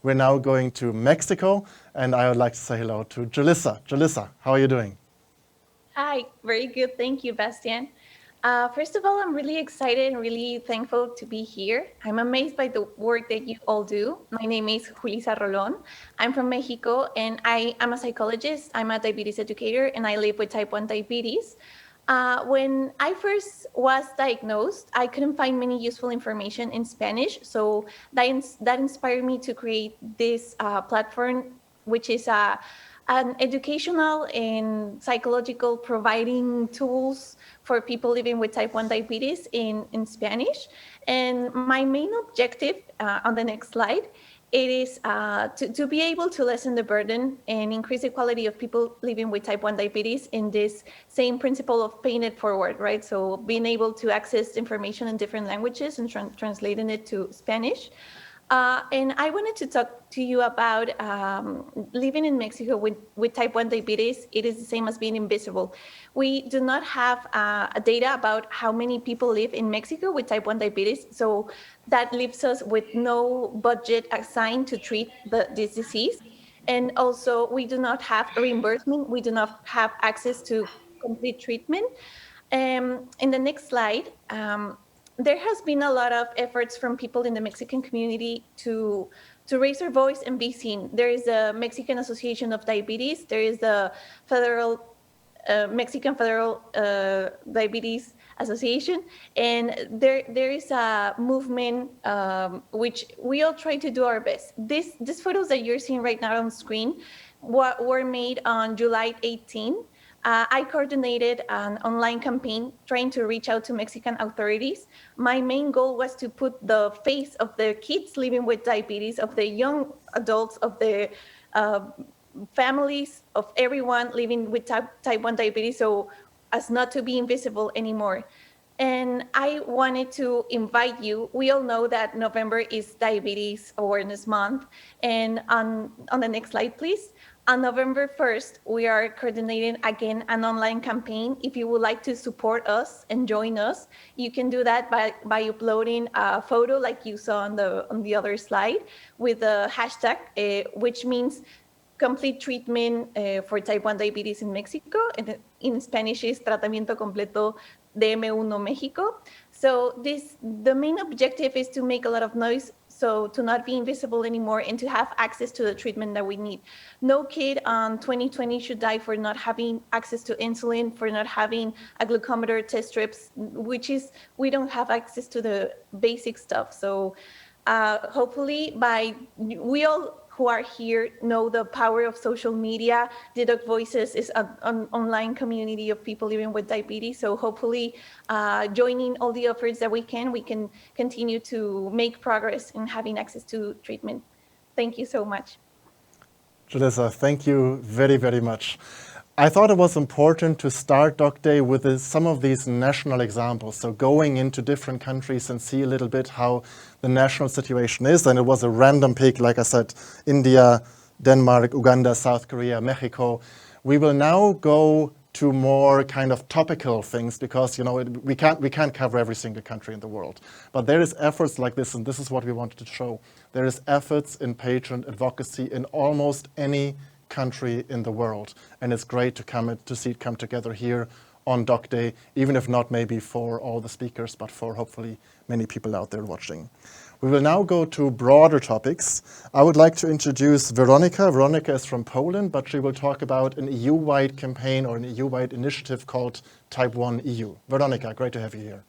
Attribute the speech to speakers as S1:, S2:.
S1: We're now going to Mexico, and I would like to say hello to Julissa. Julissa, how are you doing?
S2: Hi, very good. Thank you, Bastian. First of all, I'm really excited and really thankful to be here. I'm amazed by the work that you all do. My name is Julissa Rolon. I'm from Mexico and I am a psychologist. I'm a diabetes educator and I live with type 1 diabetes. When I first was diagnosed, I couldn't find many useful information in Spanish. So that inspired me to create this platform, which is an educational and psychological providing tools for people living with type 1 diabetes in Spanish. And my main objective on the next slide, it is to be able to lessen the burden and increase the quality of people living with type 1 diabetes in this same principle of paying it forward, right? So being able to access information in different languages and translating it to Spanish. And I wanted to talk to you about living in Mexico with type 1 diabetes. It is the same as being invisible. We do not have data about how many people live in Mexico with type 1 diabetes. So that leaves us with no budget assigned to treat this disease. And also, we do not have reimbursement. We do not have access to complete treatment. In the next slide, there has been a lot of efforts from people in the Mexican community to raise their voice and be seen. There is the Mexican Association of Diabetes. There is the Mexican Federal Diabetes Association, and there is a movement which we all try to do our best. These photos that you're seeing right now on screen were made on July 18. I coordinated an online campaign trying to reach out to Mexican authorities. My main goal was to put the face of the kids living with diabetes, of the young adults, of the families, of everyone living with type 1 diabetes, so as not to be invisible anymore. And I wanted to invite you. We all know that November is Diabetes Awareness Month. And on the next slide, please. On November 1st, we are coordinating again an online campaign. If you would like to support us and join us, you can do that by uploading a photo like you saw on the other slide with the hashtag, which means complete treatment for type 1 diabetes in Mexico. And in Spanish is Tratamiento Completo DM1 Mexico. So the main objective is to make a lot of noise, so to not be invisible anymore and to have access to the treatment that we need. No kid on 2020 should die for not having access to insulin, for not having a glucometer test strips, we don't have access to the basic stuff. So hopefully we all who are here know the power of social media. dedoc Voices is an online community of people living with diabetes. So hopefully joining all the efforts that we can continue to make progress in having access to treatment. Thank you so much.
S1: Julissa, thank you very, very much. I thought it was important to start Doc Day with some of these national examples. So going into different countries and see a little bit how the national situation is. And it was a random pick, like I said, India, Denmark, Uganda, South Korea, Mexico. We will now go to more kind of topical things because we can't cover every single country in the world. But there is efforts like this, and this is what we wanted to show. There is efforts in patient advocacy in almost any country in the world, and it's great to see it come together here on Doc Day, even if not maybe for all the speakers, but for hopefully many people out there watching. We will now go to broader topics. I would like to introduce Veronika. Veronika is from Poland, but she will talk about an EU-wide campaign or an EU-wide initiative called Type 1 EU. Veronika, great to have you here.